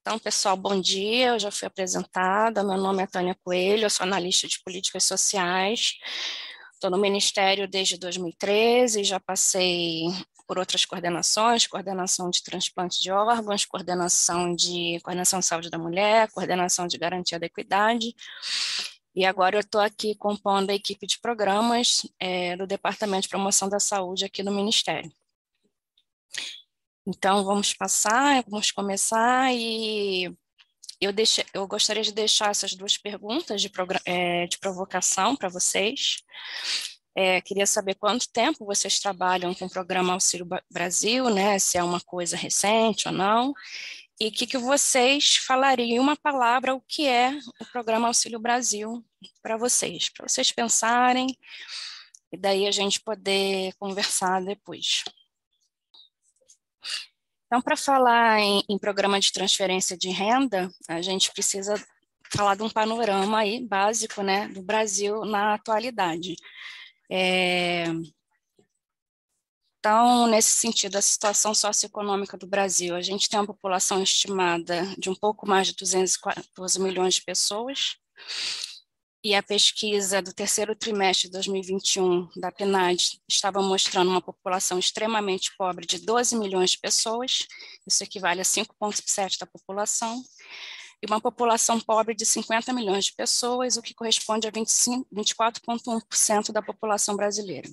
Então, pessoal, bom dia. Eu já fui apresentada. Meu nome é Tânia Coelho, eu sou analista de políticas sociais. Estou no Ministério desde 2013, já passei por outras coordenações, coordenação de transplante de órgãos, coordenação de saúde da mulher, coordenação de garantia da equidade. E agora eu estou aqui compondo a equipe de programas do Departamento de Promoção da Saúde aqui no Ministério. Então, vamos começar e eu gostaria de deixar essas duas perguntas de provocação para vocês. Queria saber quanto tempo vocês trabalham com o programa Auxílio Brasil, né? Se é uma coisa recente ou não. E o que vocês falariam, uma palavra, o que é o programa Auxílio Brasil para vocês pensarem, e daí a gente poder conversar depois. Então, para falar em programa de transferência de renda, a gente precisa falar de um panorama aí básico, né, do Brasil na atualidade. Então, nesse sentido, a situação socioeconômica do Brasil, a gente tem uma população estimada de um pouco mais de 214 milhões de pessoas, e a pesquisa do terceiro trimestre de 2021 da PNAD estava mostrando uma população extremamente pobre de 12 milhões de pessoas, isso equivale a 5,7% da população, e uma população pobre de 50 milhões de pessoas, o que corresponde a 24,1% da população brasileira.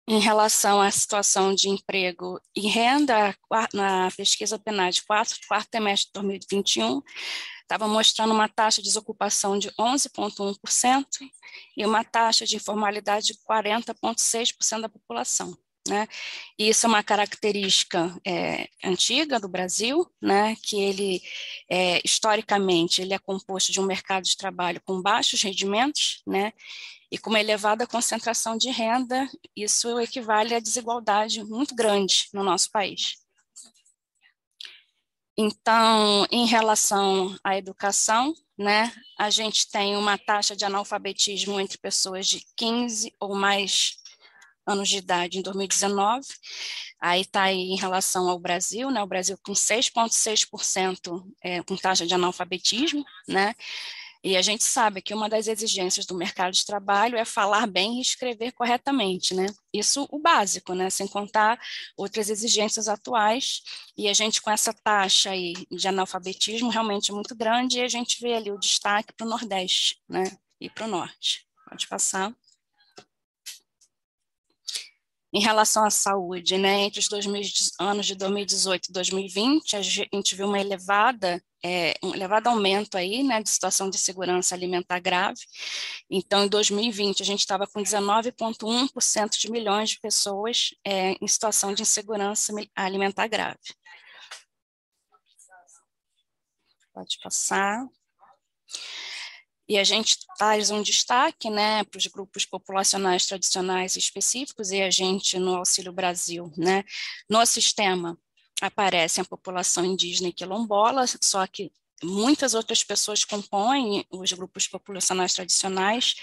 Em relação à situação de emprego e renda, na pesquisa PNAD, quarto trimestre de 2021, estava mostrando uma taxa de desocupação de 11,1% e uma taxa de informalidade de 40,6% da população, né? E isso é uma característica antiga do Brasil, né? Que ele, historicamente, ele é composto de um mercado de trabalho com baixos rendimentos, né? E com uma elevada concentração de renda, isso equivale a desigualdade muito grande no nosso país. Então, em relação à educação, né, a gente tem uma taxa de analfabetismo entre pessoas de 15 ou mais anos de idade em 2019, aí está aí em relação ao Brasil, né, o Brasil com 6,6% com taxa de analfabetismo, né, e a gente sabe que uma das exigências do mercado de trabalho é falar bem e escrever corretamente, né? Isso o básico, né? Sem contar outras exigências atuais. E a gente com essa taxa aí de analfabetismo realmente muito grande, e a gente vê ali o destaque para o Nordeste, né? E para o Norte. Pode passar. Em relação à saúde, né, entre os anos de 2018 e 2020, a gente viu um elevado aumento aí, né, de situação de segurança alimentar grave. Então, em 2020, a gente estava com 19,1% de milhões de pessoas em situação de insegurança alimentar grave. Pode passar. E a gente traz um destaque, né, para os grupos populacionais tradicionais e específicos, e a gente, no Auxílio Brasil, né, no sistema aparece a população indígena e quilombola, só que muitas outras pessoas compõem os grupos populacionais tradicionais,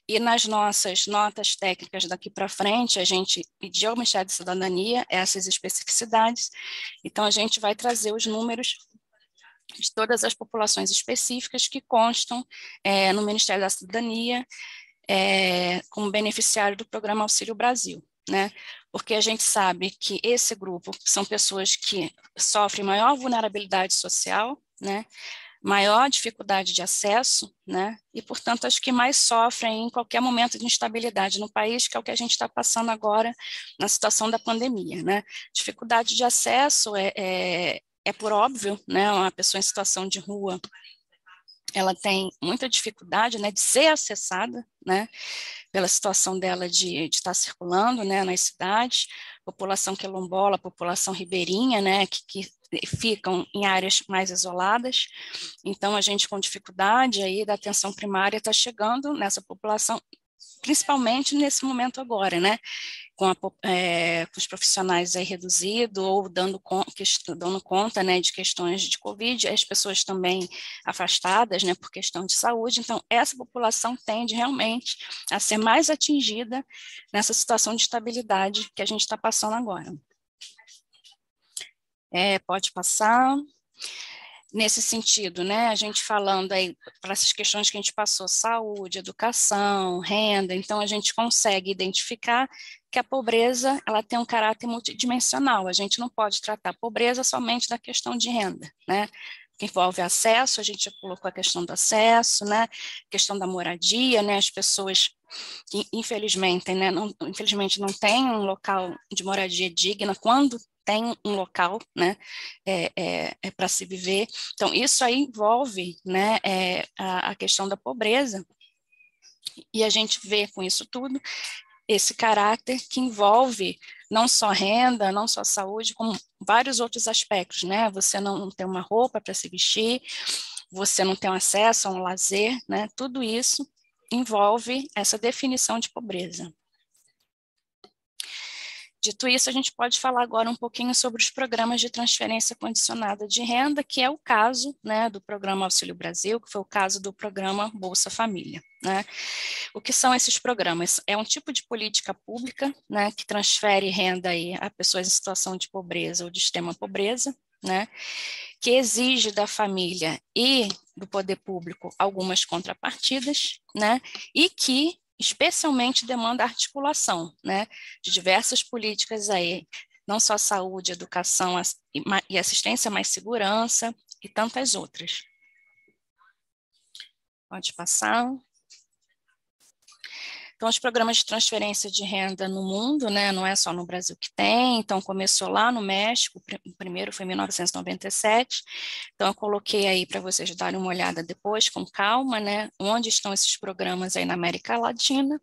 e nas nossas notas técnicas daqui para frente, a gente pediu ao Ministério da Cidadania essas especificidades, então a gente vai trazer os números de todas as populações específicas que constam no Ministério da Cidadania como beneficiário do Programa Auxílio Brasil, né? Porque a gente sabe que esse grupo são pessoas que sofrem maior vulnerabilidade social, né? Maior dificuldade de acesso, né? E, portanto, as que mais sofrem em qualquer momento de instabilidade no país, que é o que a gente está passando agora na situação da pandemia, né? Dificuldade de acesso é por óbvio, né? Uma pessoa em situação de rua, ela tem muita dificuldade, né, de ser acessada, né, pela situação dela de estar circulando, né, nas cidades, população quilombola, população ribeirinha, né, que ficam em áreas mais isoladas, então a gente com dificuldade aí da atenção primária está chegando nessa população, principalmente nesse momento agora, né, com os profissionais aí reduzido ou dando conta, né, de questões de Covid, as pessoas também afastadas, né, por questão de saúde, então essa população tende realmente a ser mais atingida nessa situação de estabilidade que a gente está passando agora. Pode passar. Nesse sentido, né, a gente falando aí para essas questões que a gente passou, saúde, educação, renda, então a gente consegue identificar que a pobreza, ela tem um caráter multidimensional, a gente não pode tratar a pobreza somente da questão de renda, né, que envolve acesso, a gente já colocou a questão do acesso, né, questão da moradia, né, as pessoas que infelizmente, né, infelizmente não têm um local de moradia digna, quando tem um local, né, para se viver. Então, isso aí envolve, né, a questão da pobreza, e a gente vê com isso tudo esse caráter que envolve não só renda, não só saúde, como vários outros aspectos, né, você não tem uma roupa para se vestir, você não tem acesso a um lazer, né, tudo isso envolve essa definição de pobreza. Dito isso, a gente pode falar agora um pouquinho sobre os programas de transferência condicionada de renda, que é o caso, né, do programa Auxílio Brasil, que foi o caso do programa Bolsa Família, né. O que são esses programas? É um tipo de política pública, né, que transfere renda aí a pessoas em situação de pobreza ou de extrema pobreza, né, que exige da família e do poder público algumas contrapartidas, né, e que especialmente demanda articulação, né, de diversas políticas aí, não só saúde, educação e assistência, mas segurança e tantas outras. Pode passar. Então, os programas de transferência de renda no mundo, né, não é só no Brasil que tem, então começou lá no México, o primeiro foi em 1997, então eu coloquei aí para vocês darem uma olhada depois, com calma, né, onde estão esses programas aí na América Latina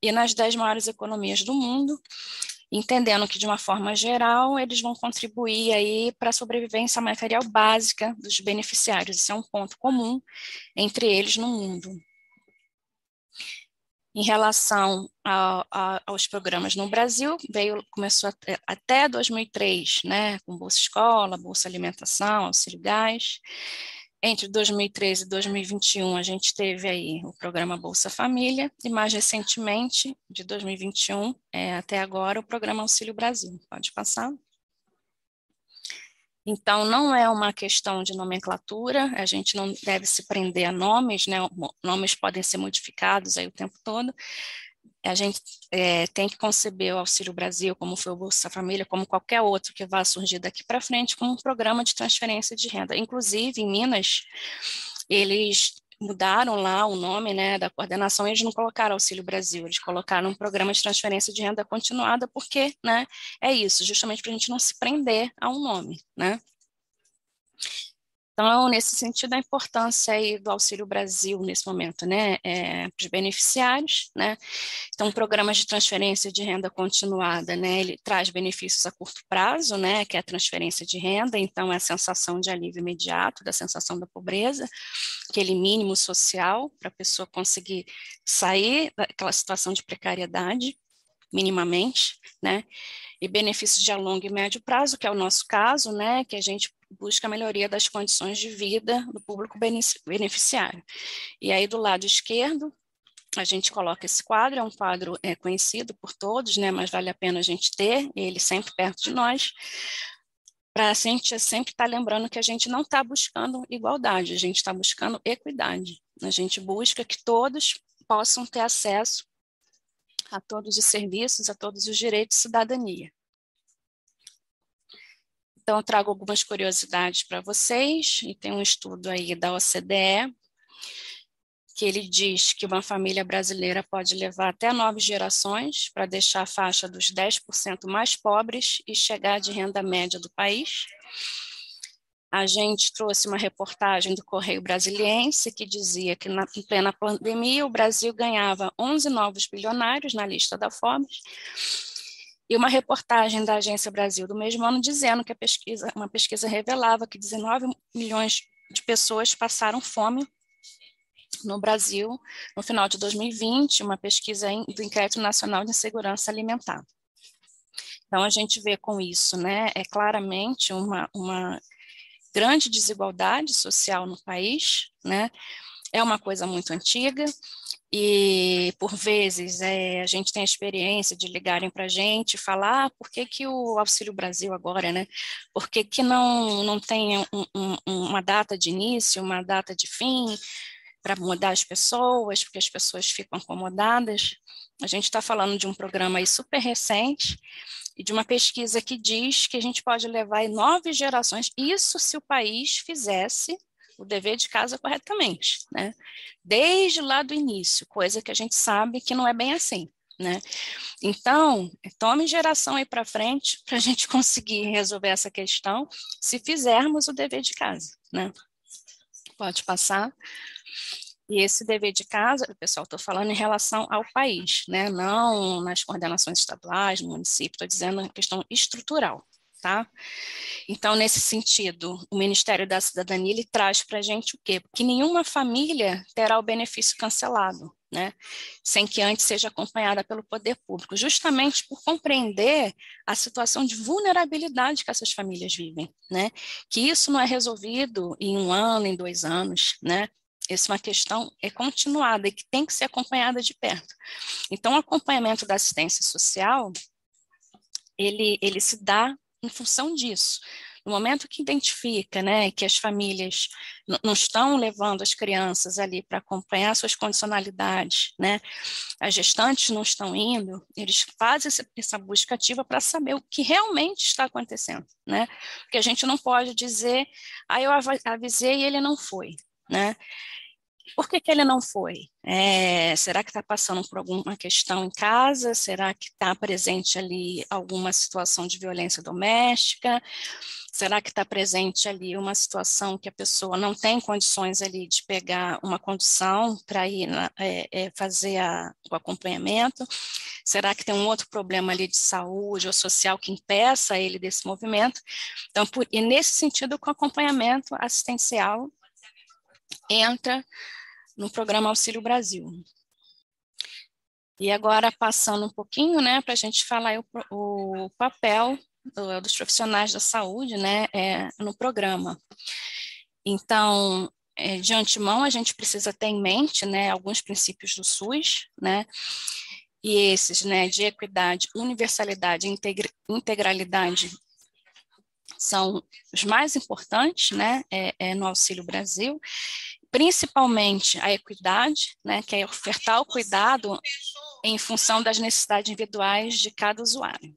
e nas 10 maiores economias do mundo, entendendo que de uma forma geral eles vão contribuir aí para a sobrevivência material básica dos beneficiários, isso é um ponto comum entre eles no mundo. Em relação aos programas no Brasil, começou até 2003, né, com Bolsa Escola, Bolsa Alimentação, Auxílio Gás. Entre 2013 e 2021, a gente teve aí o programa Bolsa Família, e mais recentemente, de 2021 até agora, o programa Auxílio Brasil. Pode passar. Então, não é uma questão de nomenclatura, a gente não deve se prender a nomes, né? Nomes podem ser modificados aí o tempo todo. A gente tem que conceber o Auxílio Brasil, como foi o Bolsa Família, como qualquer outro que vá surgir daqui para frente, como um programa de transferência de renda. Inclusive, em Minas, eles mudaram lá o nome, né, da coordenação, e eles não colocaram Auxílio Brasil, eles colocaram um programa de transferência de renda continuada, porque, né, é isso, justamente para a gente não se prender a um nome, né. Então, nesse sentido, a importância aí do Auxílio Brasil nesse momento, né, para os beneficiários, né, então, programas de transferência de renda continuada, né, ele traz benefícios a curto prazo, né, que é a transferência de renda, então é a sensação de alívio imediato da sensação da pobreza, aquele mínimo social para a pessoa conseguir sair daquela situação de precariedade, minimamente, né, e benefícios de longo e médio prazo, que é o nosso caso, né, que a gente busca a melhoria das condições de vida do público beneficiário. E aí, do lado esquerdo, a gente coloca esse quadro, é um quadro conhecido por todos, né, mas vale a pena a gente ter ele sempre perto de nós, para a gente sempre estar lembrando que a gente não está buscando igualdade, a gente está buscando equidade. A gente busca que todos possam ter acesso a todos os serviços, a todos os direitos de cidadania. Então, eu trago algumas curiosidades para vocês, e tem um estudo aí da OCDE, que ele diz que uma família brasileira pode levar até 9 gerações para deixar a faixa dos 10% mais pobres e chegar de renda média do país. A gente trouxe uma reportagem do Correio Brasiliense que dizia que em plena pandemia o Brasil ganhava 11 novos bilionários na lista da Forbes, e uma reportagem da Agência Brasil do mesmo ano dizendo que uma pesquisa revelava que 19 milhões de pessoas passaram fome no Brasil no final de 2020, uma pesquisa do Inquérito Nacional de Segurança Alimentar. Então, a gente vê com isso, né, claramente uma grande desigualdade social no país, né, é uma coisa muito antiga, E, por vezes, a gente tem a experiência de ligarem para a gente e falar, por que que o Auxílio Brasil agora, né? Por que que não tem uma data de início, uma data de fim, para mudar as pessoas, porque as pessoas ficam acomodadas? A gente está falando de um programa aí super recente e de uma pesquisa que diz que a gente pode levar aí 9 gerações, isso se o país fizesse o dever de casa corretamente, né? Desde lá do início, coisa que a gente sabe que não é bem assim, né? Então, tome geração aí para frente para a gente conseguir resolver essa questão se fizermos o dever de casa, né? Pode passar. E esse dever de casa, pessoal, estou falando em relação ao país, né? Não nas coordenações estaduais, no município, estou dizendo a questão estrutural, tá? Então, nesse sentido, o Ministério da Cidadania, ele traz para a gente o quê? Que nenhuma família terá o benefício cancelado, né? Sem que antes seja acompanhada pelo poder público, justamente por compreender a situação de vulnerabilidade que essas famílias vivem, né? Que isso não é resolvido em 1 ano, em 2 anos, né? Essa é uma questão continuada e que tem que ser acompanhada de perto. Então, o acompanhamento da assistência social, ele se dá em função disso. No momento que identifica, né, que as famílias não estão levando as crianças ali para acompanhar suas condicionalidades, né, as gestantes não estão indo, eles fazem essa busca ativa para saber o que realmente está acontecendo, né, porque a gente não pode dizer, eu avisei e ele não foi, né. Por que que ele não foi? Será que está passando por alguma questão em casa? Será que está presente ali alguma situação de violência doméstica? Será que está presente ali uma situação que a pessoa não tem condições ali de pegar uma condução para ir fazer o acompanhamento? Será que tem um outro problema ali de saúde ou social que impeça ele desse movimento? Então, e nesse sentido, com o acompanhamento assistencial entra no programa Auxílio Brasil. E agora, passando um pouquinho, né, para a gente falar o papel dos profissionais da saúde, né, no programa. Então, de antemão, a gente precisa ter em mente, né, alguns princípios do SUS, né, e esses, né, de equidade, universalidade e integralidade são os mais importantes, né, no Auxílio Brasil, principalmente a equidade, né, que é ofertar o cuidado em função das necessidades individuais de cada usuário.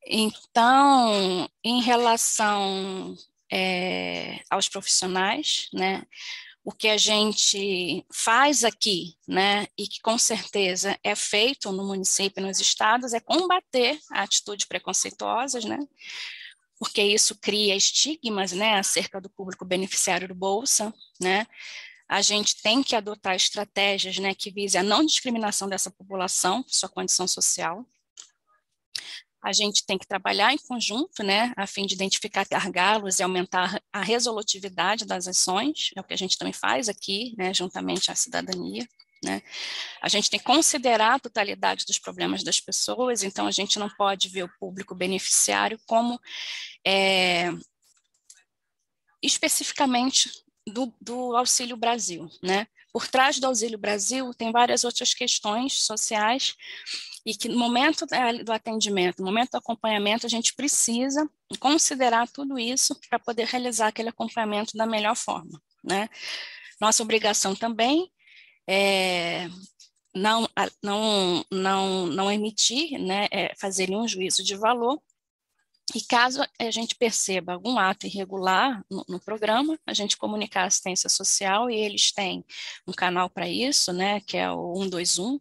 Então, em relação aos profissionais, né, o que a gente faz aqui, né, e que com certeza é feito no município e nos estados, é combater a atitude preconceituosas, né, porque isso cria estigmas, né, acerca do público beneficiário do Bolsa, né. A gente tem que adotar estratégias, né, que visem a não discriminação dessa população, sua condição social. A gente tem que trabalhar em conjunto, né, a fim de identificar gargalos e aumentar a resolutividade das ações, é o que a gente também faz aqui, né, juntamente à cidadania. Né? A gente tem que considerar a totalidade dos problemas das pessoas, então a gente não pode ver o público beneficiário como especificamente do Auxílio Brasil, né? Por trás do Auxílio Brasil tem várias outras questões sociais e que no momento do atendimento, no momento do acompanhamento, a gente precisa considerar tudo isso para poder realizar aquele acompanhamento da melhor forma, né? Nossa obrigação também é não emitir, né, fazer nenhum juízo de valor. E caso a gente perceba algum ato irregular no programa, a gente comunica à assistência social e eles têm um canal para isso, né, que é o 121,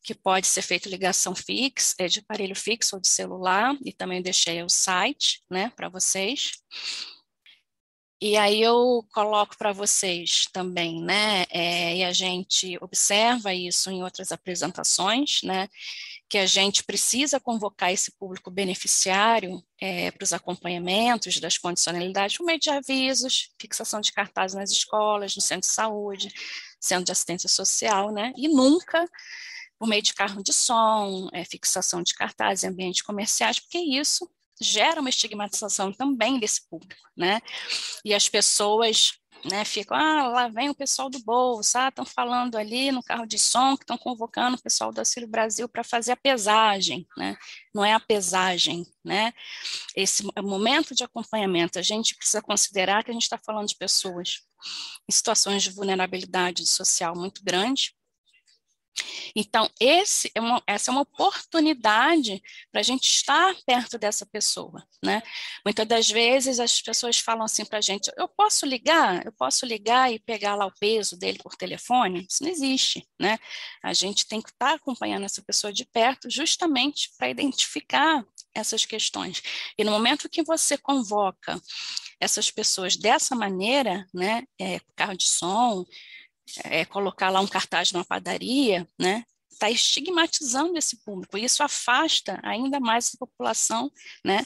que pode ser feito ligação fixa, de aparelho fixo ou de celular, e também deixei o site, né, para vocês. E aí eu coloco para vocês também, né, e a gente observa isso em outras apresentações, né, que a gente precisa convocar esse público beneficiário para os acompanhamentos das condicionalidades por meio de avisos, fixação de cartazes nas escolas, no centro de saúde, centro de assistência social, né, e nunca por meio de carro de som, fixação de cartazes em ambientes comerciais, porque isso gera uma estigmatização também desse público, né? E as pessoas né, ficam, lá vem o pessoal do Bolsa, estão falando ali no carro de som que estão convocando o pessoal do Auxílio Brasil para fazer a pesagem, né, não é a pesagem, né, esse momento de acompanhamento, a gente precisa considerar que a gente está falando de pessoas em situações de vulnerabilidade social muito grande. Então, essa é uma oportunidade para a gente estar perto dessa pessoa, né? Muitas das vezes as pessoas falam assim para a gente, eu posso ligar? Eu posso ligar e pegar lá o peso dele por telefone? Isso não existe, né? A gente tem que estar acompanhando essa pessoa de perto justamente para identificar essas questões. E no momento que você convoca essas pessoas dessa maneira, né, carro de som, colocar lá um cartaz numa padaria, né, está estigmatizando esse público, e isso afasta ainda mais a população, né,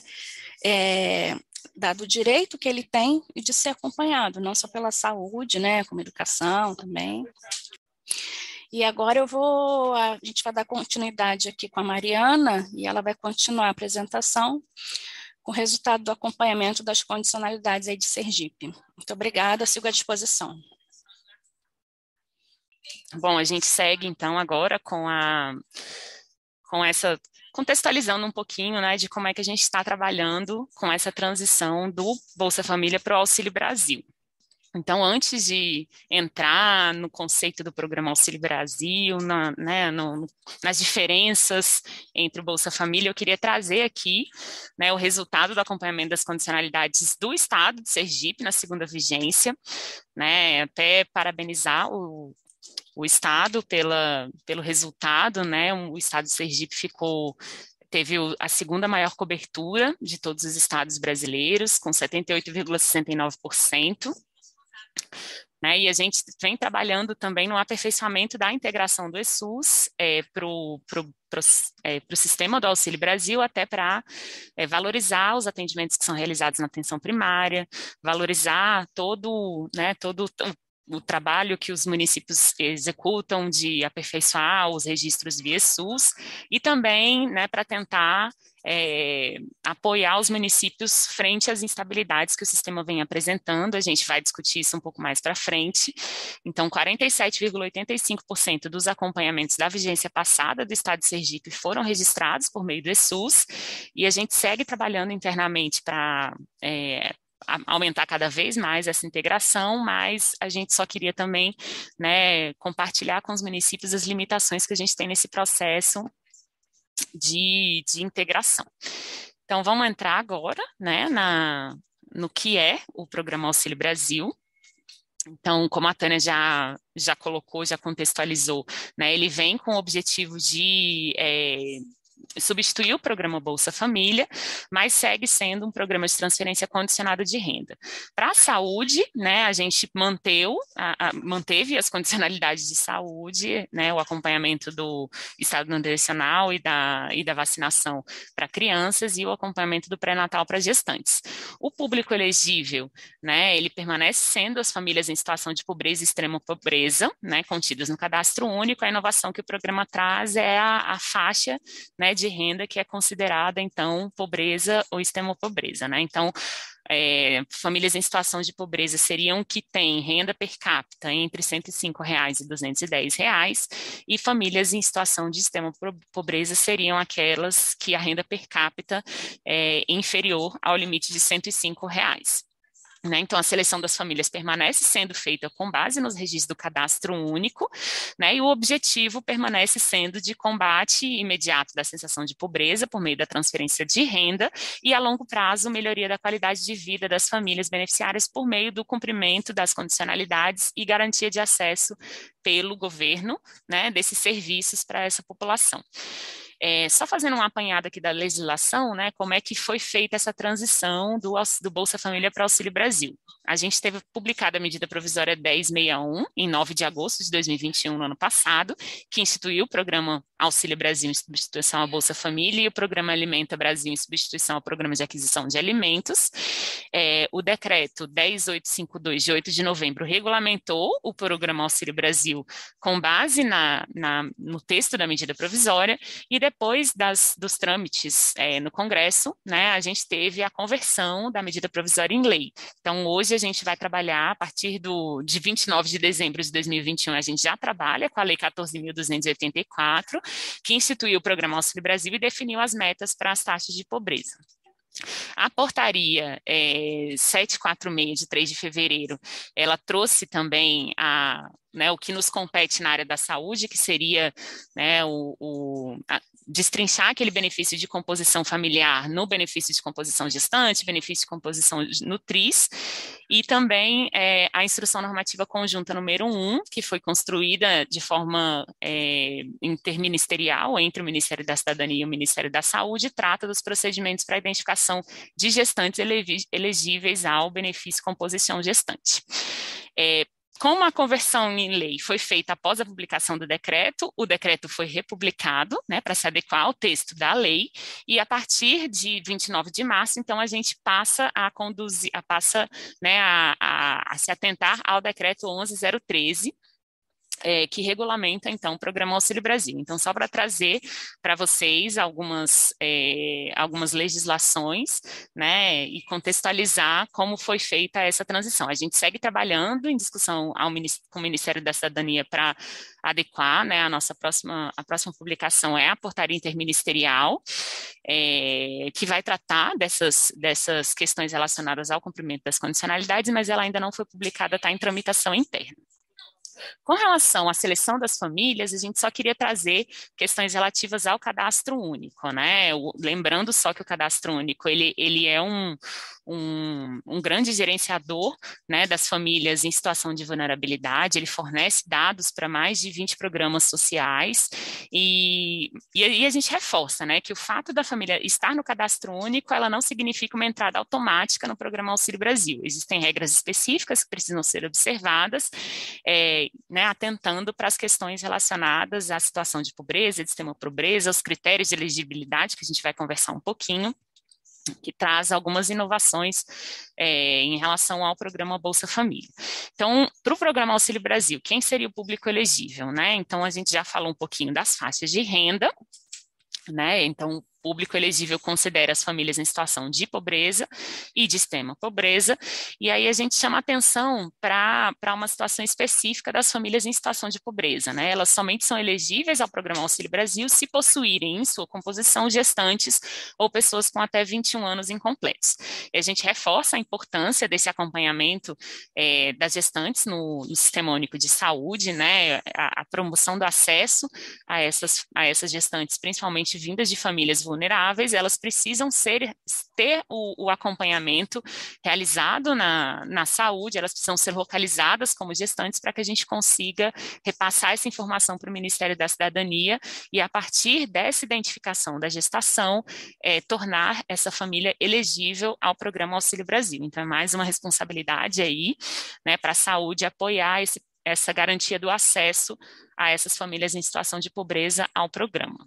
dado o direito que ele tem de ser acompanhado, não só pela saúde, né, como educação também. E agora a gente vai dar continuidade aqui com a Mariana, e ela vai continuar a apresentação com o resultado do acompanhamento das condicionalidades aí de Sergipe. Muito obrigada, sigo à disposição. Bom, a gente segue então agora com essa, contextualizando um pouquinho, né, de como é que a gente está trabalhando com essa transição do Bolsa Família para o Auxílio Brasil. Então, antes de entrar no conceito do Programa Auxílio Brasil, nas diferenças entre o Bolsa Família, eu queria trazer aqui, né, o resultado do acompanhamento das condicionalidades do Estado de Sergipe na segunda vigência, né, até parabenizar o Estado pelo resultado, né, o Estado de Sergipe teve a segunda maior cobertura de todos os estados brasileiros, com 78,69%. Né, e a gente vem trabalhando também no aperfeiçoamento da integração do ESUS para o sistema do Auxílio Brasil, até para valorizar os atendimentos que são realizados na atenção primária, valorizar todo o trabalho que os municípios executam de aperfeiçoar os registros via SUS, e também, né, para tentar apoiar os municípios frente às instabilidades que o sistema vem apresentando. A gente vai discutir isso um pouco mais para frente. Então, 47,85% dos acompanhamentos da vigência passada do Estado de Sergipe foram registrados por meio do ESUS, e a gente segue trabalhando internamente para aumentar cada vez mais essa integração, mas a gente só queria também, né, compartilhar com os municípios as limitações que a gente tem nesse processo de integração. Então, vamos entrar agora, né, no que é o Programa Auxílio Brasil. Então, como a Tânia já colocou, já contextualizou, né, ele vem com o objetivo de substituir o programa Bolsa Família, mas segue sendo um programa de transferência condicionada de renda. Para a saúde, né, a gente manteve as condicionalidades de saúde, né, o acompanhamento do estado nutricional e da vacinação para crianças, e o acompanhamento do pré-natal para gestantes. O público elegível, né, ele permanece sendo as famílias em situação de pobreza e extrema pobreza, né, contidas no cadastro único. A inovação que o programa traz é a faixa, né, de renda que é considerada, então, pobreza ou extrema pobreza, né? Então, famílias em situação de pobreza seriam que têm renda per capita entre R$ 105 e R$ 210, e famílias em situação de extrema pobreza seriam aquelas que a renda per capita é inferior ao limite de R$ 105. Né, então, a seleção das famílias permanece sendo feita com base nos registros do cadastro único, né, e o objetivo permanece sendo de combate imediato da sensação de pobreza por meio da transferência de renda, e a longo prazo melhoria da qualidade de vida das famílias beneficiárias por meio do cumprimento das condicionalidades e garantia de acesso pelo governo, né, desses serviços para essa população. Só fazendo uma apanhada aqui da legislação, né, como é que foi feita essa transição do Bolsa Família para o Auxílio Brasil. A gente teve publicada a medida provisória 1061, em 9 de agosto de 2021, no ano passado, que instituiu o programa Auxílio Brasil em substituição à Bolsa Família e o programa Alimenta Brasil em substituição ao programa de aquisição de alimentos. O decreto 10852, de 8 de novembro, regulamentou o programa Auxílio Brasil com base no texto da medida provisória, e depois dos trâmites no Congresso, né, a gente teve a conversão da medida provisória em lei. Então, hoje a gente vai trabalhar, a partir de 29 de dezembro de 2021, a gente já trabalha com a Lei 14.284, que instituiu o Programa Auxílio Brasil e definiu as metas para as taxas de pobreza. A portaria 746, de 3 de fevereiro, ela trouxe também o que nos compete na área da saúde, que seria, né, destrinchar aquele benefício de composição familiar no benefício de composição gestante, benefício de composição nutriz, e também a Instrução Normativa Conjunta número 1, que foi construída de forma interministerial entre o Ministério da Cidadania e o Ministério da Saúde, trata dos procedimentos para a identificação de gestantes elegíveis ao benefício de composição gestante. Como a conversão em lei foi feita após a publicação do decreto, o decreto foi republicado, né, para se adequar ao texto da lei, e a partir de 29 de março, então, a gente passa a conduzir, a se atentar ao decreto 11.013, que regulamenta, então, o Programa Auxílio Brasil. Então, só para trazer para vocês algumas legislações, né, e contextualizar como foi feita essa transição. A gente segue trabalhando em discussão com o Ministério da Cidadania para adequar, né, a próxima publicação é a portaria interministerial, que vai tratar dessas questões relacionadas ao cumprimento das condicionalidades, mas ela ainda não foi publicada, está em tramitação interna. Com relação à seleção das famílias, a gente só queria trazer questões relativas ao cadastro único, né? Lembrando só que o cadastro único, ele é um grande gerenciador, né, das famílias em situação de vulnerabilidade, ele fornece dados para mais de 20 programas sociais, e a gente reforça, né, que o fato da família estar no cadastro único, ela não significa uma entrada automática no Programa Auxílio Brasil. Existem regras específicas que precisam ser observadas, né, atentando para as questões relacionadas à situação de pobreza, de extrema pobreza, os critérios de elegibilidade, que a gente vai conversar um pouquinho, que traz algumas inovações em relação ao programa Bolsa Família. Então, para o Programa Auxílio Brasil, quem seria o público elegível, né? Então, a gente já falou um pouquinho das faixas de renda, né? Então, o público elegível considera as famílias em situação de pobreza e de extrema pobreza, e aí a gente chama atenção para uma situação específica das famílias em situação de pobreza, né? Elas somente são elegíveis ao Programa Auxílio Brasil se possuírem em sua composição gestantes ou pessoas com até 21 anos incompletos. E a gente reforça a importância desse acompanhamento das gestantes no Sistema Único de Saúde, né? A promoção do acesso a essas gestantes, principalmente vindas de famílias vulneráveis, elas precisam ter o acompanhamento realizado na saúde, elas precisam ser localizadas como gestantes para que a gente consiga repassar essa informação para o Ministério da Cidadania e, a partir dessa identificação da gestação, tornar essa família elegível ao Programa Auxílio Brasil. Então, é mais uma responsabilidade aí, né, para a saúde apoiar essa garantia do acesso a essas famílias em situação de pobreza ao programa.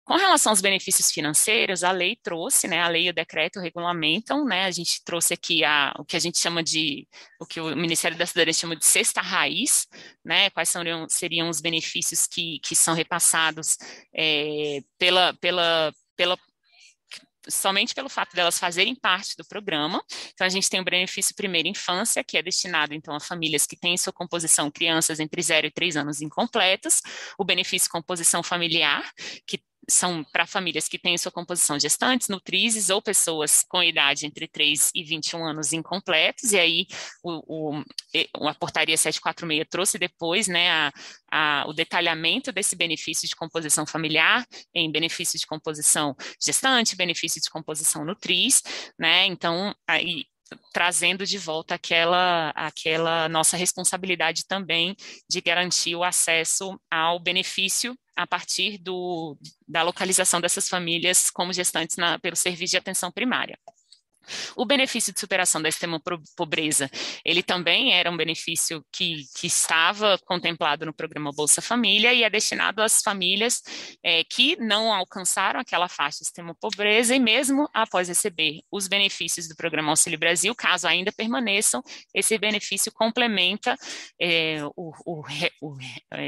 Com relação aos benefícios financeiros, a lei trouxe, né, a lei e o decreto regulamentam, né, a gente trouxe aqui o que a gente chama o que o Ministério da Cidadania chama de cesta raiz, né, quais seriam os benefícios que são repassados somente pelo fato delas fazerem parte do programa. Então, a gente tem o benefício Primeira Infância, que é destinado, então, a famílias que têm em sua composição crianças entre 0 e 3 anos incompletas, o benefício Composição Familiar, que são para famílias que têm em sua composição gestantes, nutrizes ou pessoas com idade entre 3 e 21 anos incompletos, e aí a portaria 746 trouxe depois, né, o detalhamento desse benefício de composição familiar em benefício de composição gestante, benefício de composição nutriz, né, então, aí, trazendo de volta aquela nossa responsabilidade também de garantir o acesso ao benefício a partir da localização dessas famílias como gestantes pelo serviço de atenção primária. O benefício de superação da extrema pobreza, ele também era um benefício que estava contemplado no programa Bolsa Família e é destinado às famílias que não alcançaram aquela faixa de extrema pobreza e mesmo após receber os benefícios do programa Auxílio Brasil, caso ainda permaneçam, esse benefício complementa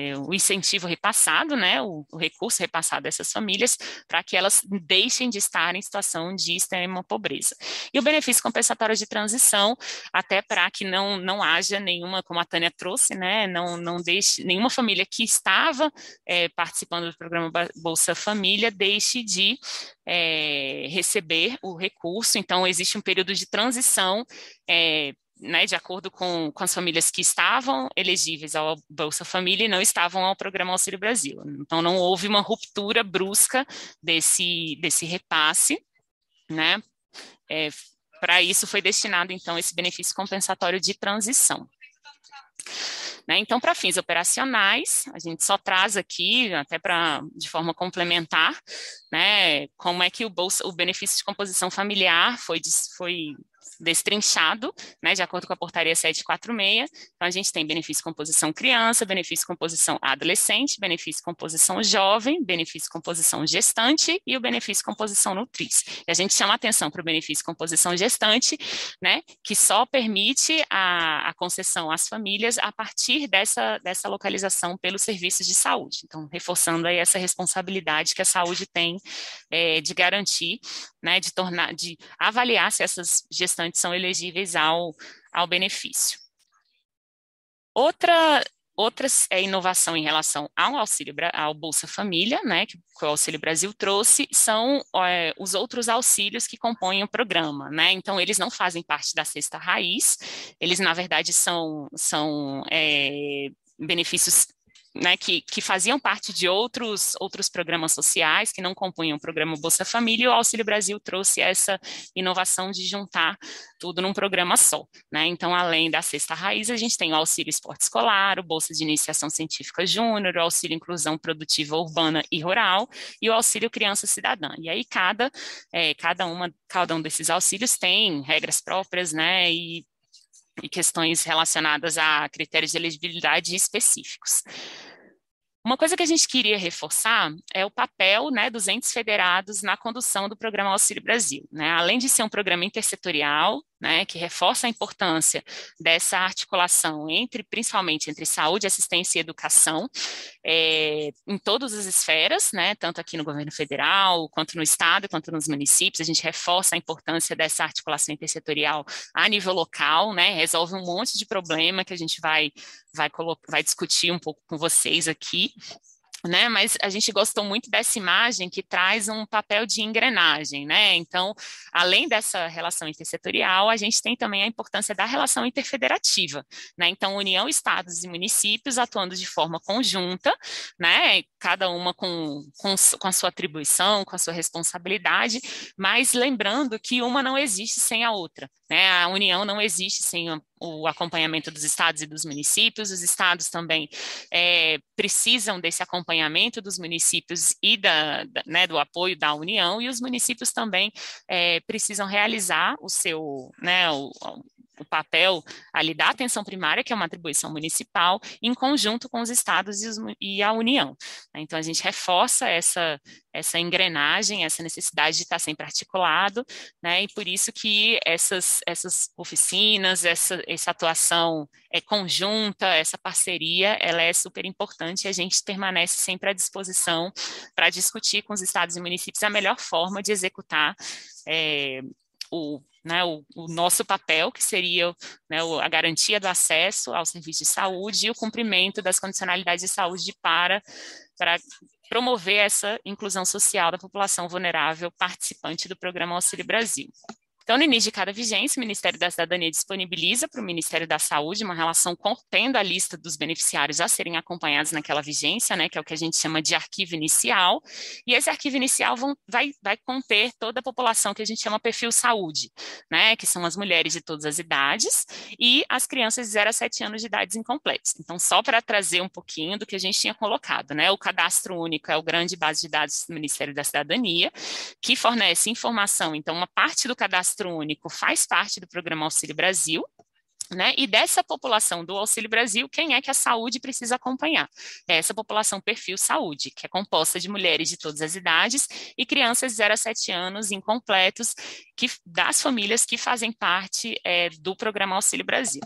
o incentivo repassado, né, o recurso repassado a essas famílias para que elas deixem de estar em situação de extrema pobreza. e o benefício compensatório de transição, até para que não haja nenhuma, como a Tânia trouxe, né, não deixe nenhuma família que estava participando do programa Bolsa Família deixe de receber o recurso. Então, existe um período de transição, né, de acordo com as famílias que estavam elegíveis ao Bolsa Família e não estavam ao Programa Auxílio Brasil. Então, não houve uma ruptura brusca desse repasse, né? Para isso foi destinado, então, esse benefício compensatório de transição. Né? Então, para fins operacionais, a gente só traz aqui, até de forma complementar, né, como é que o benefício de composição familiar foi destrinchado, né, de acordo com a portaria 746. Então, a gente tem benefício composição criança, benefício composição adolescente, benefício composição jovem, benefício composição gestante e o benefício composição nutriz. E a gente chama atenção para o benefício composição gestante, né, que só permite a concessão às famílias a partir dessa localização pelos serviços de saúde. Então, reforçando aí essa responsabilidade que a saúde tem de garantir, né, de avaliar se essas gestantes são elegíveis ao benefício. Outra inovação em relação ao Bolsa Família, né, que o Auxílio Brasil trouxe, são os outros auxílios que compõem o programa, né? Então, eles não fazem parte da cesta raiz, eles, na verdade, são benefícios, né, que faziam parte de outros programas sociais que não compunham o programa Bolsa Família, e o Auxílio Brasil trouxe essa inovação de juntar tudo num programa só, né? Então, além da cesta raiz, a gente tem o Auxílio Esporte Escolar, o Bolsa de Iniciação Científica Júnior, o Auxílio Inclusão Produtiva Urbana e Rural e o Auxílio Criança Cidadã. E aí, cada um desses auxílios tem regras próprias, né, e questões relacionadas a critérios de elegibilidade específicos. Uma coisa que a gente queria reforçar é o papel, né, dos entes federados na condução do Programa Auxílio Brasil, né? Além de ser um programa intersetorial, né, que reforça a importância dessa articulação principalmente entre saúde, assistência e educação, em todas as esferas, né, tanto aqui no governo federal, quanto no estado, quanto nos municípios. A gente reforça a importância dessa articulação intersetorial a nível local, né, resolve um monte de problema que a gente vai discutir um pouco com vocês aqui, né, mas a gente gostou muito dessa imagem que traz um papel de engrenagem, né? Então, além dessa relação intersetorial, a gente tem também a importância da relação interfederativa, né? Então, União, estados e municípios atuando de forma conjunta, né? Cada uma com a sua atribuição, com a sua responsabilidade, mas lembrando que uma não existe sem a outra, né? A União não existe sem o acompanhamento dos estados e dos municípios. Os estados também precisam desse acompanhamento dos municípios e né, do apoio da União, e os municípios também precisam realizar o seu, né, o papel ali da atenção primária, que é uma atribuição municipal, em conjunto com os estados e a União. Então, a gente reforça essa engrenagem, essa necessidade de estar sempre articulado, né, e por isso que essas oficinas, essa atuação conjunta, essa parceria, ela é super importante, e a gente permanece sempre à disposição para discutir com os estados e municípios a melhor forma de executar o nosso papel, que seria, né, a garantia do acesso ao serviço de saúde e o cumprimento das condicionalidades de saúde para promover essa inclusão social da população vulnerável participante do Programa Auxílio Brasil. Então, no início de cada vigência, o Ministério da Cidadania disponibiliza para o Ministério da Saúde uma relação contendo a lista dos beneficiários a serem acompanhados naquela vigência, né, que é o que a gente chama de arquivo inicial, e esse arquivo inicial vai conter toda a população que a gente chama perfil saúde, né, que são as mulheres de todas as idades e as crianças de 0 a 7 anos de idades incompletas. Então, só para trazer um pouquinho do que a gente tinha colocado, né, o cadastro único é o grande base de dados do Ministério da Cidadania, que fornece informação. Então, uma parte do cadastro único faz parte do Programa Auxílio Brasil, né? E dessa população do Auxílio Brasil, quem é que a saúde precisa acompanhar? É essa população perfil saúde, que é composta de mulheres de todas as idades e crianças de 0 a 7 anos incompletos, das famílias que fazem parte do Programa Auxílio Brasil.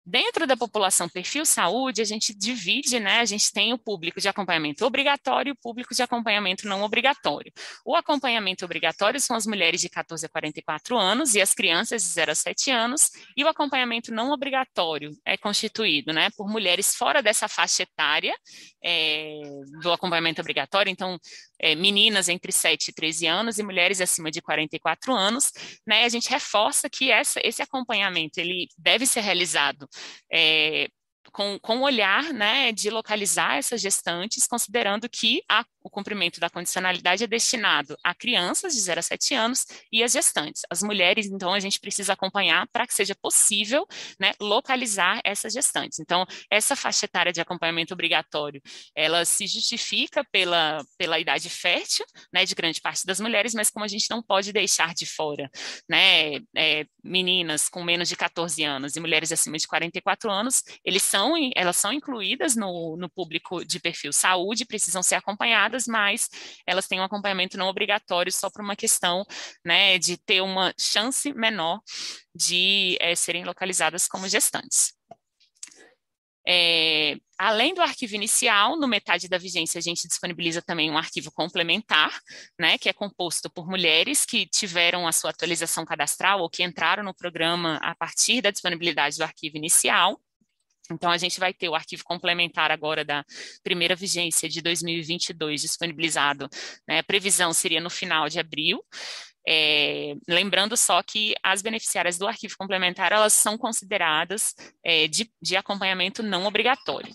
Dentro da população perfil saúde, a gente divide, né? A gente tem o público de acompanhamento obrigatório e o público de acompanhamento não obrigatório. O acompanhamento obrigatório são as mulheres de 14 a 44 anos e as crianças de 0 a 7 anos, e o acompanhamento não obrigatório é constituído, né, por mulheres fora dessa faixa etária do acompanhamento obrigatório, então, meninas entre 7 e 13 anos e mulheres acima de 44 anos, né? A gente reforça que esse acompanhamento ele deve ser realizado com o olhar, né, de localizar essas gestantes, considerando que o cumprimento da condicionalidade é destinado a crianças de 0 a 7 anos e as gestantes. As mulheres, então, a gente precisa acompanhar para que seja possível, né, localizar essas gestantes. Então, essa faixa etária de acompanhamento obrigatório, ela se justifica pela idade fértil, né, de grande parte das mulheres, mas como a gente não pode deixar de fora, né, meninas com menos de 14 anos e mulheres acima de 44 anos, elas são incluídas no público de perfil saúde, precisam ser acompanhadas, mas elas têm um acompanhamento não obrigatório só por uma questão, né, de ter uma chance menor de serem localizadas como gestantes. Além do arquivo inicial, no metade da vigência a gente disponibiliza também um arquivo complementar, né, que é composto por mulheres que tiveram a sua atualização cadastral ou que entraram no programa a partir da disponibilidade do arquivo inicial. Então, a gente vai ter o arquivo complementar agora da primeira vigência de 2022 disponibilizado, né, a previsão seria no final de abril. Lembrando só que as beneficiárias do arquivo complementar, elas são consideradas de acompanhamento não obrigatório.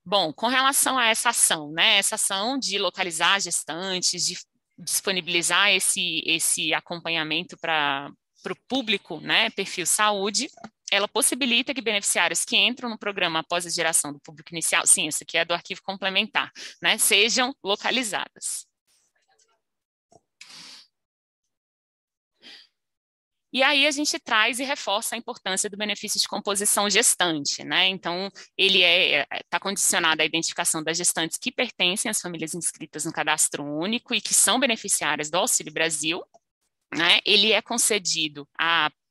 Bom, com relação a essa ação, né, essa ação de localizar gestantes, de disponibilizar esse acompanhamento para o público, né, perfil saúde, ela possibilita que beneficiários que entram no programa após a geração do público inicial, sim, isso aqui é do arquivo complementar, né, sejam localizadas. E aí a gente traz e reforça a importância do benefício de composição gestante, né? Então, ele está condicionado à identificação das gestantes que pertencem às famílias inscritas no cadastro único e que são beneficiárias do Auxílio Brasil, né? Ele é concedido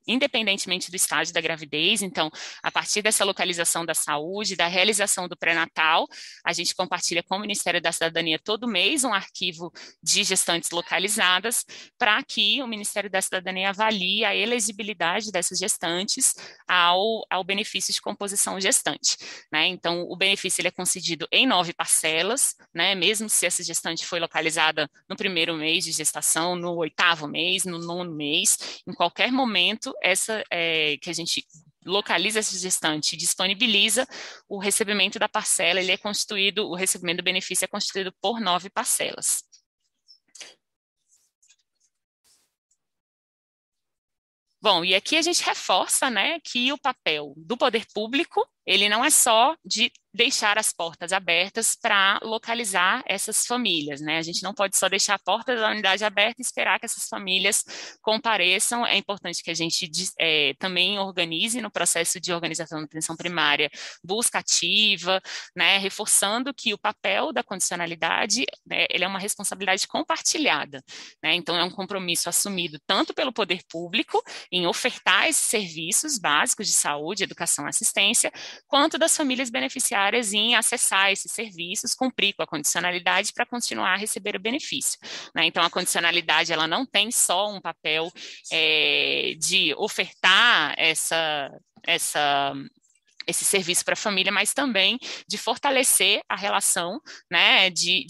independentemente do estágio da gravidez. Então, a partir dessa localização da saúde, da realização do pré-natal, a gente compartilha com o Ministério da Cidadania todo mês um arquivo de gestantes localizadas para que o Ministério da Cidadania avalie a elegibilidade dessas gestantes ao benefício de composição gestante, né? Então, o benefício ele é concedido em 9 parcelas, né? Mesmo se essa gestante foi localizada no primeiro mês de gestação, no 8º mês, no 9º mês, em qualquer momento, que a gente localiza essa gestante, disponibiliza o recebimento da parcela, o recebimento do benefício é constituído por 9 parcelas. Bom, e aqui a gente reforça, né, que o papel do poder público, ele não é só de deixar as portas abertas para localizar essas famílias, né? A gente não pode só deixar a porta da unidade aberta e esperar que essas famílias compareçam. É importante que a gente também organize no processo de organização da atenção primária busca ativa, né? Reforçando que o papel da condicionalidade, né, ele é uma responsabilidade compartilhada, né? Então, é um compromisso assumido tanto pelo poder público em ofertar esses serviços básicos de saúde, educação e assistência, quanto das famílias beneficiárias em acessar esses serviços, cumprir com a condicionalidade para continuar a receber o benefício, né? Então, a condicionalidade ela não tem só um papel de ofertar esse serviço para a família, mas também de fortalecer a relação, né, de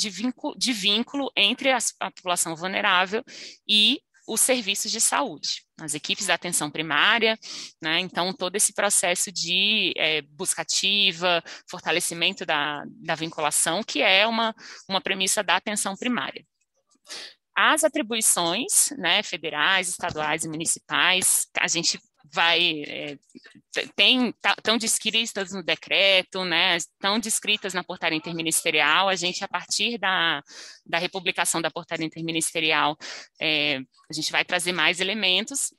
vínculo entre a população vulnerável e os serviços de saúde, as equipes da atenção primária, né? Então, todo esse processo de busca ativa, fortalecimento da vinculação, que é uma premissa da atenção primária. As atribuições, né, federais, estaduais e municipais, a gente estão descritas no decreto, né, estão descritas na portaria interministerial. A gente, a partir da republicação da portaria interministerial, a gente vai trazer mais elementos.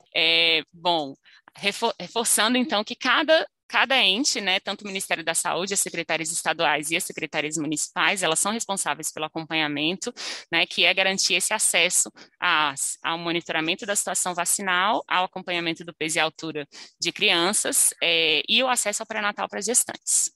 Bom, reforçando então que cada cada ente, né, tanto o Ministério da Saúde, as secretarias estaduais e as secretarias municipais, elas são responsáveis pelo acompanhamento, né, que é garantir esse acesso ao monitoramento da situação vacinal, ao acompanhamento do peso e altura de crianças e o acesso ao pré-natal para gestantes.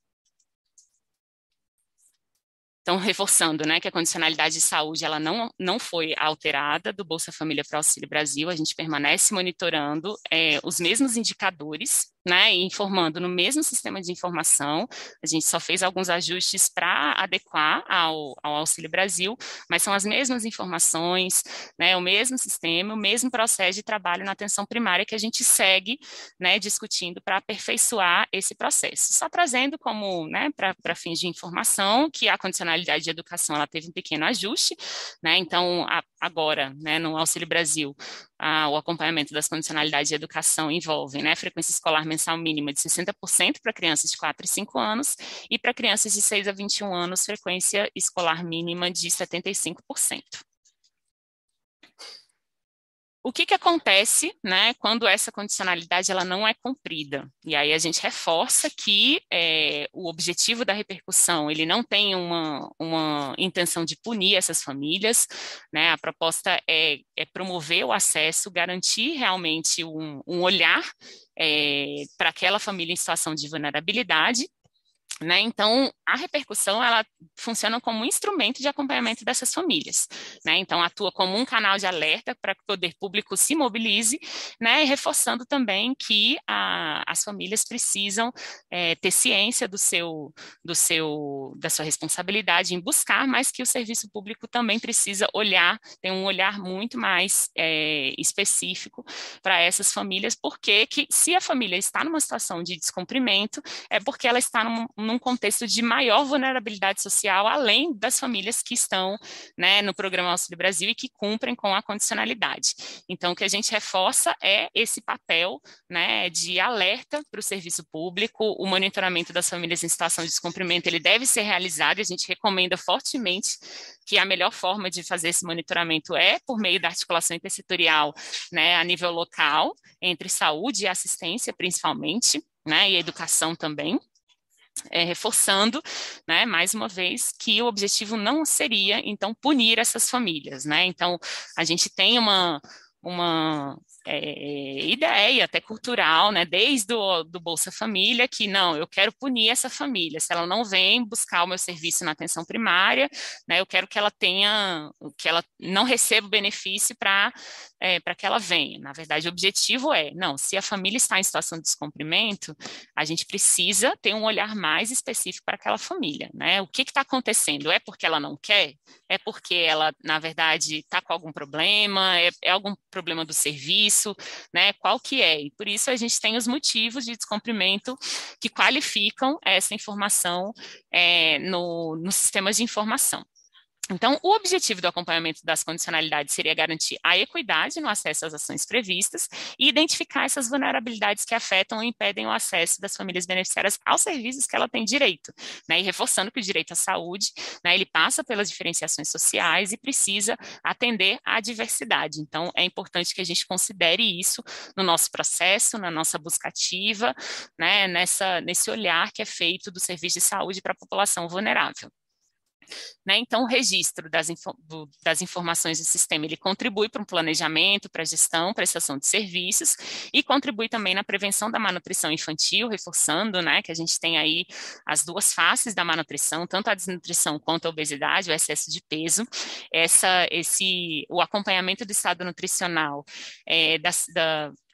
Então, reforçando, né, que a condicionalidade de saúde ela não foi alterada do Bolsa Família para o Auxílio Brasil, a gente permanece monitorando os mesmos indicadores, né, e informando no mesmo sistema de informação. A gente só fez alguns ajustes para adequar ao Auxílio Brasil, mas são as mesmas informações, né, o mesmo sistema, o mesmo processo de trabalho na atenção primária que a gente segue, né, discutindo para aperfeiçoar esse processo. Só trazendo como, né, para fins de informação, que a condicionalidade de educação ela teve um pequeno ajuste, né, então agora, né, no Auxílio Brasil, o acompanhamento das condicionalidades de educação envolve, né, frequência escolar mensal mínima de 60% para crianças de 4 e 5 anos e para crianças de 6 a 21 anos, frequência escolar mínima de 75%. O que acontece, né, quando essa condicionalidade ela não é cumprida? E aí a gente reforça que o objetivo da repercussão ele não tem uma intenção de punir essas famílias, né? A proposta é promover o acesso, garantir realmente um olhar para aquela família em situação de vulnerabilidade. Né? Então, a repercussão, ela funciona como um instrumento de acompanhamento dessas famílias, né? Então, atua como um canal de alerta para que o poder público se mobilize, né? E reforçando também que as famílias precisam ter ciência da sua responsabilidade em buscar, mas que o serviço público também precisa tem um olhar muito mais específico para essas famílias, porque se a família está numa situação de descumprimento, é porque ela está num contexto de maior vulnerabilidade social, além das famílias que estão, né, no Programa Auxílio Brasil e que cumprem com a condicionalidade. Então, o que a gente reforça é esse papel, né, de alerta para o serviço público, o monitoramento das famílias em situação de descumprimento, ele deve ser realizado, e a gente recomenda fortemente que a melhor forma de fazer esse monitoramento é por meio da articulação intersetorial, né, a nível local, entre saúde e assistência, principalmente, né, e educação também. Reforçando, né, mais uma vez, que o objetivo não seria, então, punir essas famílias, né? Então, a gente tem uma ideia até cultural, né, desde do Bolsa Família, que não, eu quero punir essa família, se ela não vem buscar o meu serviço na atenção primária, né, eu quero que ela não receba o benefício para que ela venha. Na verdade, o objetivo não, se a família está em situação de descumprimento, a gente precisa ter um olhar mais específico para aquela família, né? O que está acontecendo? É porque ela não quer? É porque ela, na verdade, está com algum problema? É algum problema do serviço, né? Qual que é? E por isso a gente tem os motivos de descumprimento que qualificam essa informação no sistema de informação. Então, o objetivo do acompanhamento das condicionalidades seria garantir a equidade no acesso às ações previstas e identificar essas vulnerabilidades que afetam ou impedem o acesso das famílias beneficiárias aos serviços que ela tem direito, né? E reforçando que o direito à saúde, né, ele passa pelas diferenciações sociais e precisa atender à diversidade. Então, é importante que a gente considere isso no nosso processo, na nossa busca ativa, né, nesse olhar que é feito do serviço de saúde para a população vulnerável. Né? Então, o registro das informações do sistema, ele contribui para um planejamento, para a gestão, prestação de serviços e contribui também na prevenção da malnutrição infantil, reforçando, né, que a gente tem aí as duas faces da malnutrição, tanto a desnutrição quanto a obesidade, o excesso de peso, o acompanhamento do estado nutricional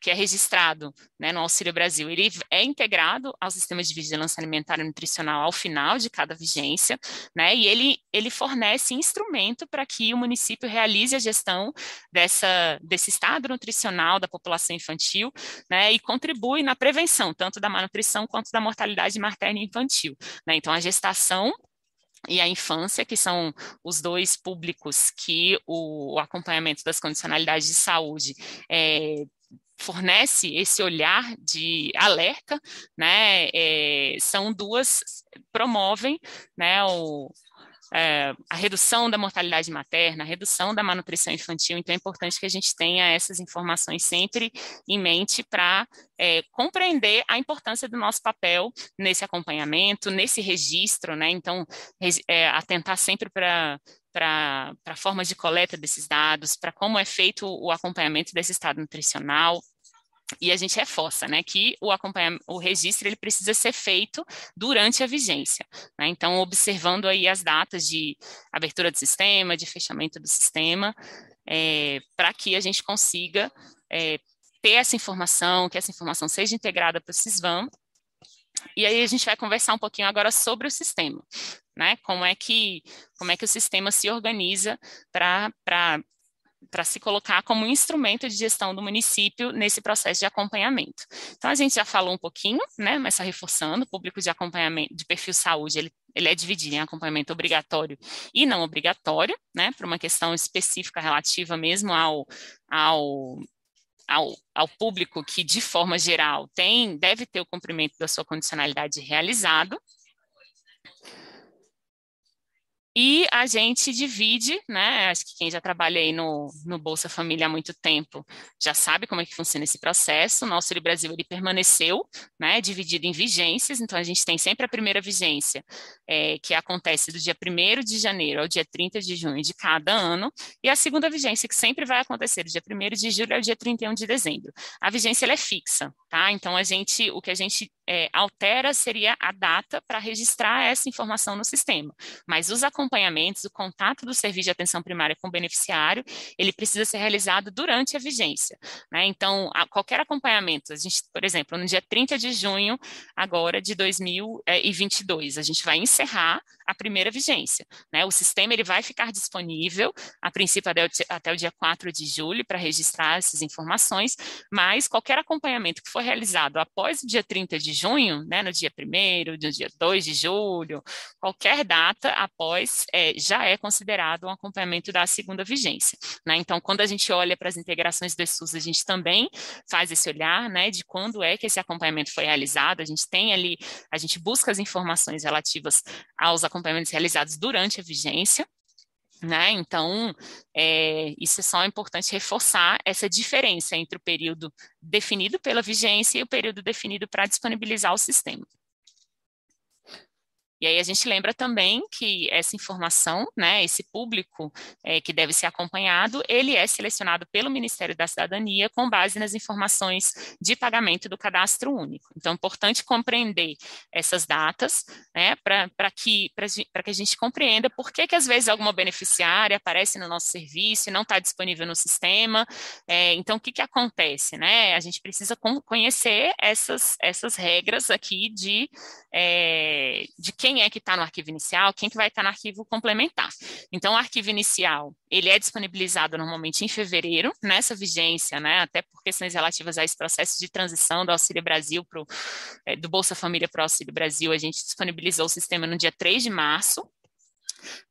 que é registrado, né, no Auxílio Brasil, ele é integrado ao sistema de vigilância alimentar e nutricional ao final de cada vigência, né, e ele fornece instrumento para que o município realize a gestão desse estado nutricional da população infantil, né, e contribui na prevenção, tanto da malnutrição quanto da mortalidade materna e infantil, né. Então, a gestação e a infância, que são os dois públicos que o acompanhamento das condicionalidades de saúde fornece esse olhar de alerta, né, promovem, né, a redução da mortalidade materna, a redução da malnutrição infantil. Então, é importante que a gente tenha essas informações sempre em mente para compreender a importância do nosso papel nesse acompanhamento, nesse registro, né? Então, atentar sempre para formas de coleta desses dados, para como é feito o acompanhamento desse estado nutricional. E a gente reforça, né, que o registro ele precisa ser feito durante a vigência, né? Então, observando aí as datas de abertura do sistema, de fechamento do sistema, para que a gente consiga ter essa informação, que essa informação seja integrada para o SISVAM. E aí a gente vai conversar um pouquinho agora sobre o sistema, né? Como é que o sistema se organiza para se colocar como um instrumento de gestão do município nesse processo de acompanhamento. Então, a gente já falou um pouquinho, né, mas só reforçando, o público de acompanhamento de perfil saúde, ele é dividido em acompanhamento obrigatório e não obrigatório, né, por uma questão específica relativa mesmo ao público que, de forma geral, deve ter o cumprimento da sua condicionalidade realizado. E a gente divide, né? Acho que quem já trabalha aí no Bolsa Família há muito tempo já sabe como é que funciona esse processo. O nosso Auxílio Brasil ele permaneceu, né? Dividido em vigências. Então a gente tem sempre a primeira vigência, que acontece do dia 1º de janeiro ao dia 30 de junho de cada ano, e a segunda vigência, que sempre vai acontecer do dia 1º de julho ao dia 31 de dezembro. A vigência ela é fixa, tá? Então o que a gente altera seria a data para registrar essa informação no sistema. Mas os acompanhamentos, o contato do serviço de atenção primária com o beneficiário, ele precisa ser realizado durante a vigência, né? Então, qualquer acompanhamento, a gente, por exemplo, no dia 30 de junho, agora de 2022, a gente vai encerrar a primeira vigência, né? O sistema ele vai ficar disponível, a princípio até o dia 4 de julho, para registrar essas informações, mas qualquer acompanhamento que for realizado após o dia 30 de junho, né, no dia 1º, no dia 2 de julho, qualquer data após já é considerado um acompanhamento da segunda vigência, né? Então, quando a gente olha para as integrações do SUS, a gente também faz esse olhar, né, de quando é que esse acompanhamento foi realizado. A gente tem ali, a gente busca as informações relativas aos acompanhamentos realizados durante a vigência, né? Então, isso é só importante reforçar essa diferença entre o período definido pela vigência e o período definido para disponibilizar o sistema. E aí a gente lembra também que essa informação, né, esse público que deve ser acompanhado, ele é selecionado pelo Ministério da Cidadania com base nas informações de pagamento do cadastro único. Então, é importante compreender essas datas, né, para que a gente compreenda por que às vezes alguma beneficiária aparece no nosso serviço e não está disponível no sistema. Então, o que acontece, né? A gente precisa conhecer essas regras aqui de quem é que está no arquivo inicial, quem que vai estar no arquivo complementar. Então, o arquivo inicial, ele é disponibilizado normalmente em fevereiro, nessa vigência, né, até por questões relativas a esse processo de transição do Auxílio Brasil, do Bolsa Família para o Auxílio Brasil, a gente disponibilizou o sistema no dia 3 de março,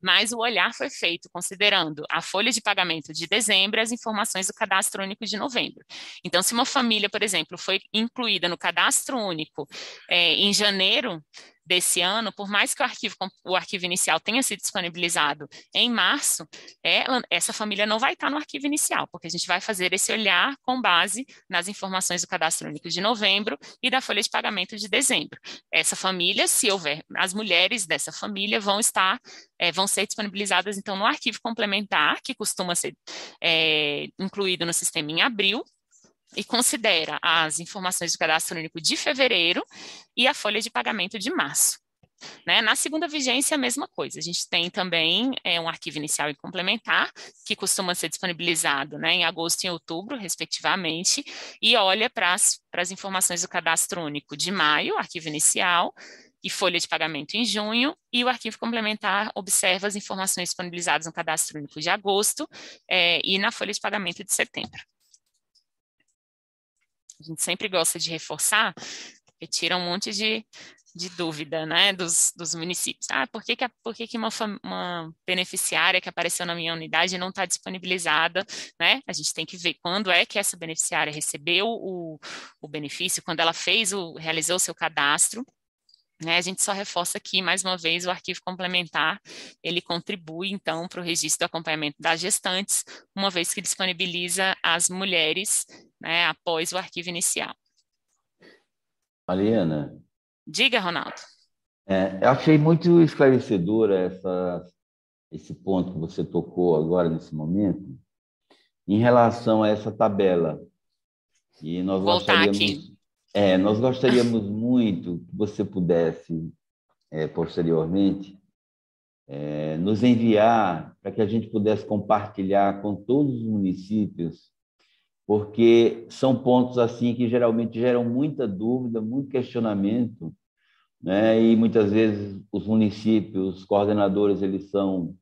mas o olhar foi feito considerando a folha de pagamento de dezembro e as informações do cadastro único de novembro. Então, se uma família, por exemplo, foi incluída no cadastro único em janeiro desse ano, por mais que o arquivo inicial tenha sido disponibilizado em março, essa família não vai estar no arquivo inicial, porque a gente vai fazer esse olhar com base nas informações do cadastro único de novembro e da folha de pagamento de dezembro. Essa família, se houver, as mulheres dessa família vão ser disponibilizadas, então, no arquivo complementar, que costuma ser incluído no sistema em abril, e considera as informações do cadastro único de fevereiro e a folha de pagamento de março. Né? Na segunda vigência, a mesma coisa. A gente tem também um arquivo inicial e complementar, que costuma ser disponibilizado, né, em agosto e em outubro, respectivamente, e olha para as informações do cadastro único de maio, arquivo inicial, e folha de pagamento em junho, e o arquivo complementar observa as informações disponibilizadas no cadastro único de agosto e na folha de pagamento de setembro. A gente sempre gosta de reforçar, porque tira um monte de dúvida, né, dos municípios. Por que uma beneficiária que apareceu na minha unidade não está disponibilizada, né? A gente tem que ver quando é que essa beneficiária recebeu o benefício, quando ela realizou o seu cadastro, né? A gente só reforça aqui, mais uma vez, o arquivo complementar, ele contribui, então, para o registro do acompanhamento das gestantes, uma vez que disponibiliza as mulheres, né, após o arquivo inicial. Mariana, Diga, Ronaldo. eu achei muito esclarecedora esse ponto que você tocou agora, nesse momento, em relação a essa tabela. E Voltar aqui. nós gostaríamos muito que você pudesse, posteriormente, nos enviar para que a gente pudesse compartilhar com todos os municípios, porque são pontos assim que geralmente geram muita dúvida, muito questionamento, né? E muitas vezes os municípios, os coordenadores, eles são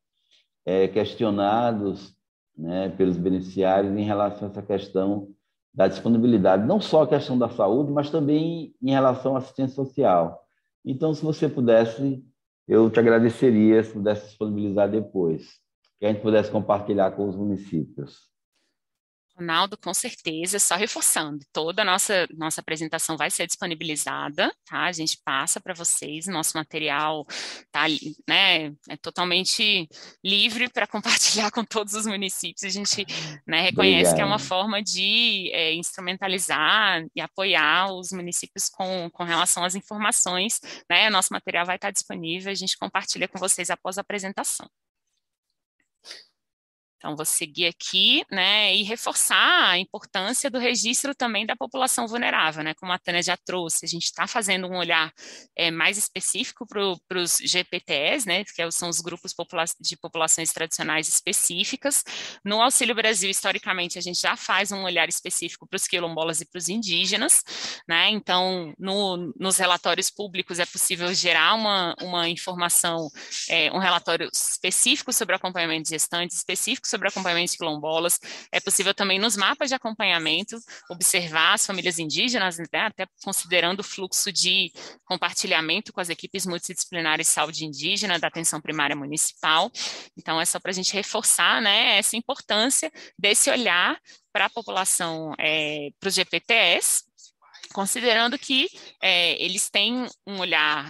questionados, né, pelos beneficiários em relação a essa questão da disponibilidade, não só a questão da saúde, mas também em relação à assistência social. Então, se você pudesse, eu te agradeceria se pudesse disponibilizar depois, que a gente pudesse compartilhar com os municípios. Ronaldo, com certeza, só reforçando, toda a nossa apresentação vai ser disponibilizada, tá? A gente passa para vocês, nosso material tá, né, é totalmente livre para compartilhar com todos os municípios. A gente, né, reconhece que é uma forma de instrumentalizar e apoiar os municípios com relação às informações, né? Nosso material vai estar disponível, a gente compartilha com vocês após a apresentação. Então, vou seguir aqui, né, e reforçar a importância do registro também da população vulnerável, né, como a Tânia já trouxe, a gente está fazendo um olhar mais específico para os GPTEs, né, que são os grupos de populações tradicionais específicas. No Auxílio Brasil, historicamente, a gente já faz um olhar específico para os quilombolas e para os indígenas, né, então, nos relatórios públicos é possível gerar uma informação, um relatório específico sobre acompanhamento de gestantes, específico sobre acompanhamento de quilombolas. É possível também nos mapas de acompanhamento observar as famílias indígenas, né, até considerando o fluxo de compartilhamento com as equipes multidisciplinares de saúde indígena da atenção primária municipal. Então, é só para a gente reforçar, né, essa importância desse olhar para a população, para os GPTEs, considerando que eles têm um olhar,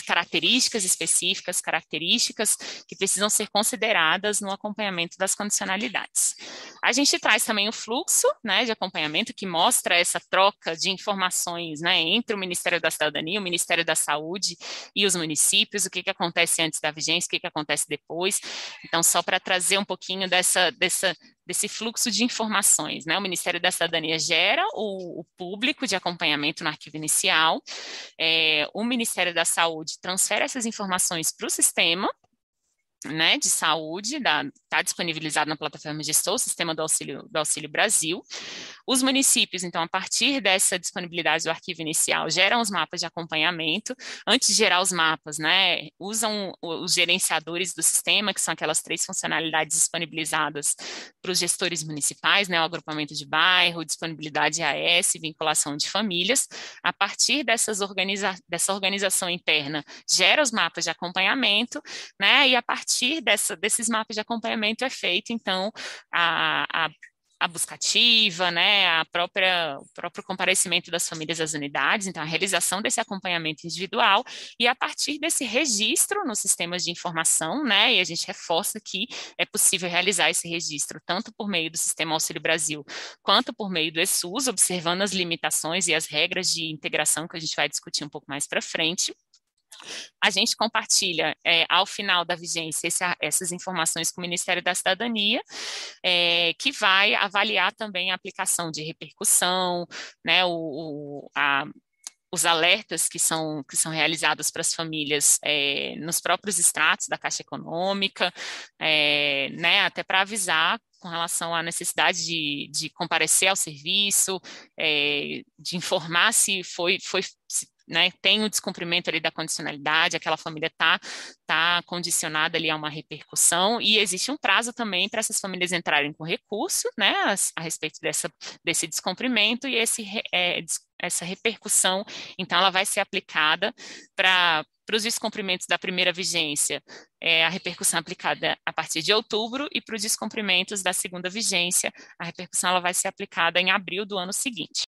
características específicas, características que precisam ser consideradas no acompanhamento das condicionalidades. A gente traz também o fluxo, né, de acompanhamento que mostra essa troca de informações, né, entre o Ministério da Cidadania, o Ministério da Saúde e os municípios, o que acontece antes da vigência, o que acontece depois. Então, só para trazer um pouquinho desse fluxo de informações, né? O Ministério da Cidadania gera o público de acompanhamento no arquivo inicial, o Ministério da Saúde transfere essas informações para o sistema, né, de saúde, está disponibilizado na plataforma Gestor, o sistema do Auxílio Brasil. Os municípios, então, a partir dessa disponibilidade do arquivo inicial, geram os mapas de acompanhamento. Antes de gerar os mapas, né, usam os gerenciadores do sistema, que são aquelas 3 funcionalidades disponibilizadas para os gestores municipais, né, o agrupamento de bairro, disponibilidade AS, vinculação de famílias. A partir dessa organização interna, gera os mapas de acompanhamento, né, e a partir desses mapas de acompanhamento é feito, então, a busca ativa, né, o próprio comparecimento das famílias às unidades, então a realização desse acompanhamento individual, e a partir desse registro nos sistemas de informação, né, e a gente reforça que é possível realizar esse registro tanto por meio do Sistema Auxílio Brasil, quanto por meio do ESUS, observando as limitações e as regras de integração que a gente vai discutir um pouco mais para frente. A gente compartilha, ao final da vigência, essas informações com o Ministério da Cidadania, que vai avaliar também a aplicação de repercussão, né, os alertas que são realizados para as famílias nos próprios extratos da Caixa Econômica, né, até para avisar com relação à necessidade de comparecer ao serviço, de informar se né, tem o descumprimento ali da condicionalidade, aquela família está condicionada ali a uma repercussão, e existe um prazo também para essas famílias entrarem com recurso, né, a respeito desse descumprimento, e essa repercussão, então, ela vai ser aplicada para os descumprimentos da primeira vigência, a repercussão aplicada a partir de outubro, e para os descumprimentos da segunda vigência, a repercussão ela vai ser aplicada em abril do ano seguinte.